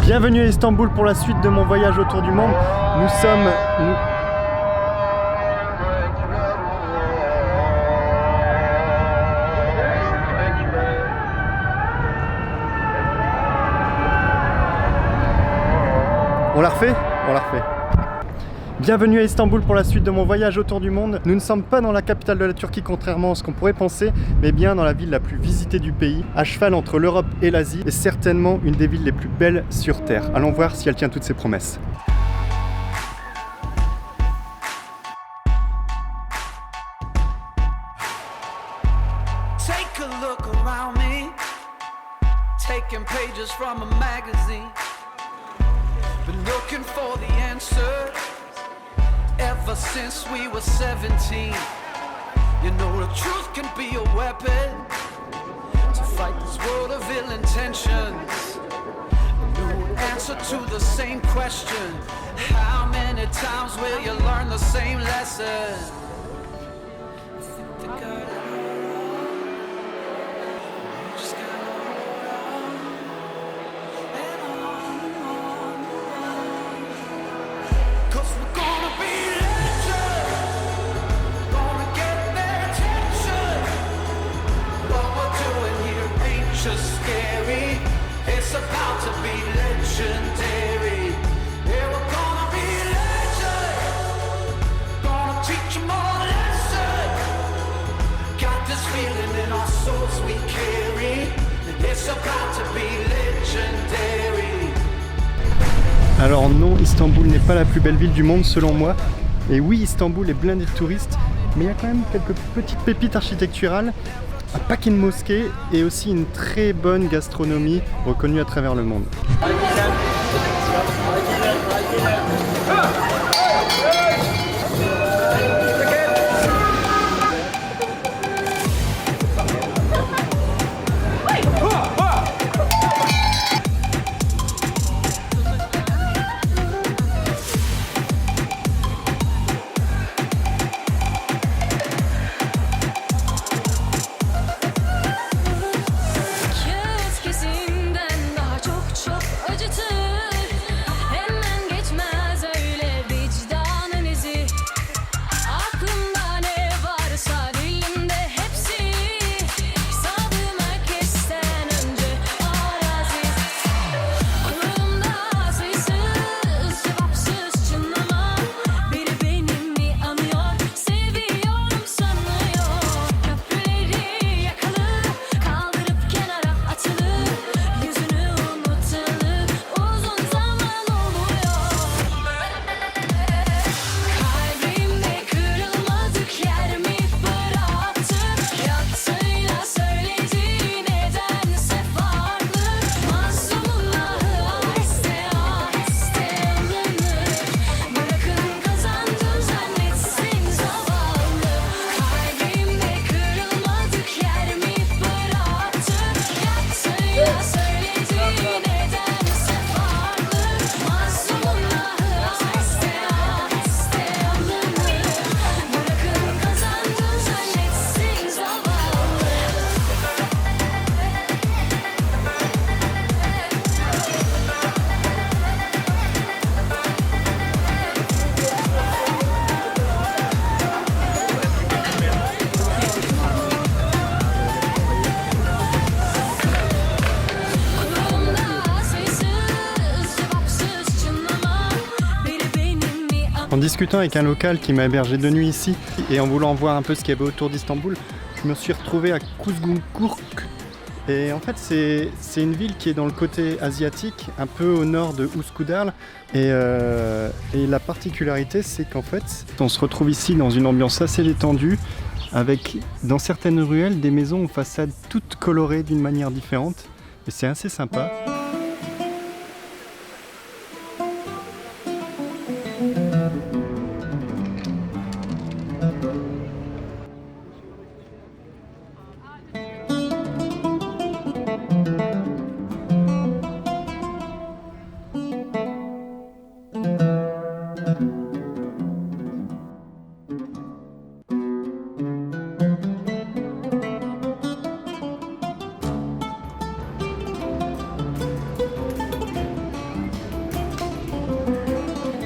Bienvenue à Istanbul pour la suite de mon voyage autour du monde. Nous sommes... On la refait? On la refait. Bienvenue à Istanbul pour la suite de mon voyage autour du monde. Nous ne sommes pas dans la capitale de la Turquie contrairement à ce qu'on pourrait penser, mais bien dans la ville la plus visitée du pays, à cheval entre l'Europe et l'Asie, et certainement une des villes les plus belles sur Terre. Allons voir si elle tient toutes ses promesses. Take a look around me, taking pages from a magazine, been looking for the answer ever since we were 17. You know the truth can be a weapon to fight this world of ill intentions. A new answer to the same question: how many times will you learn the same lesson? Think they got it all. You just got it all. And on. 'Cause we're gonna be legends, gonna get their attention. What we're doing here ain't just scary, it's about to be legendary. Yeah, we're gonna be legends, gonna teach them all a lesson. Got this feeling in our souls we carry, it's about to be legendary. Alors non, Istanbul n'est pas la plus belle ville du monde selon moi. Et oui, Istanbul est blindé de touristes, mais il y a quand même quelques petites pépites architecturales, un paquet de mosquées et aussi une très bonne gastronomie reconnue à travers le monde. Acıtır, hemen geçmez öyle vicdanı En discutant avec un local qui m'a hébergé de nuit ici et en voulant voir un peu ce qu'il y avait autour d'Istanbul, je me suis retrouvé à Kuzgunkurk. Et en fait, c'est une ville qui est dans le côté asiatique, un peu au nord de Üsküdar. Et la particularité, c'est qu'en fait, on se retrouve ici dans une ambiance assez détendue, avec dans certaines ruelles des maisons aux façades toutes colorées d'une manière différente. Et c'est assez sympa.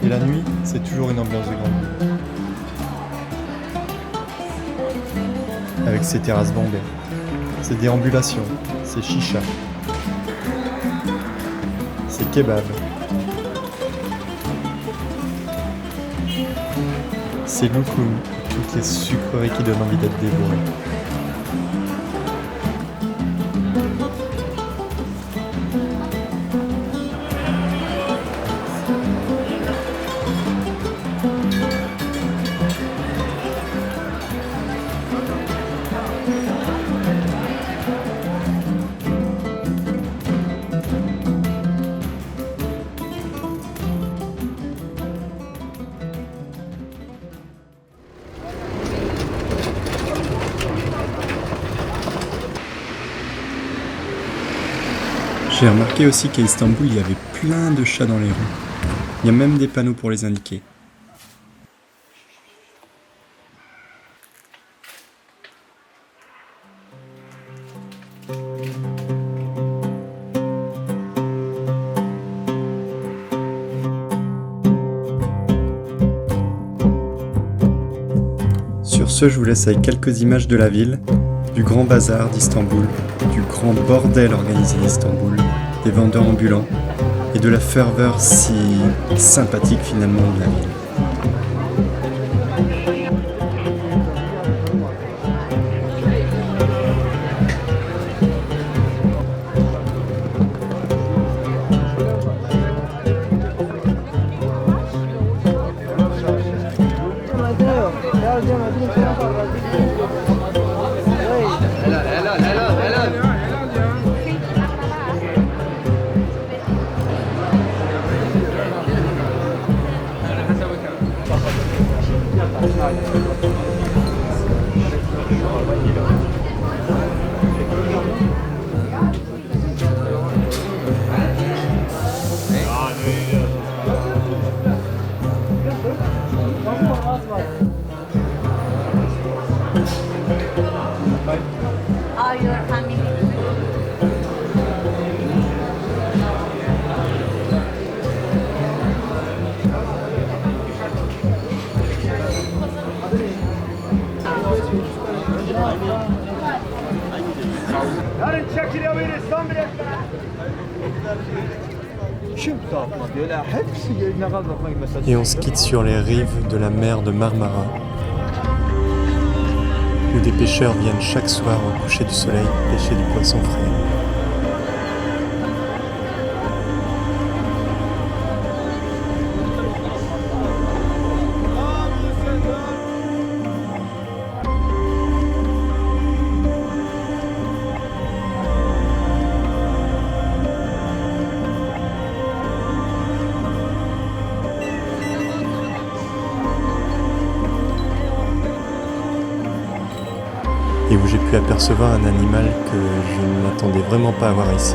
Et la nuit, c'est toujours une ambiance de grande ville. Avec ses terrasses bombées, ses déambulations, ses chichas, ses kebabs, ses loukoums, toutes les sucreries qui donnent envie d'être dévorées. J'ai remarqué aussi qu'à Istanbul, il y avait plein de chats dans les rues. Il y a même des panneaux pour les indiquer. Sur ce, je vous laisse avec quelques images de la ville, du grand bazar d'Istanbul, du grand bordel organisé d'Istanbul, des vendeurs ambulants et de la ferveur si sympathique finalement de la ville. Are your family? Et on se quitte sur les rives de la mer de Marmara, où des pêcheurs viennent chaque soir au coucher du soleil pêcher du poisson frais. Et où j'ai pu apercevoir un animal que je ne m'attendais vraiment pas à voir ici.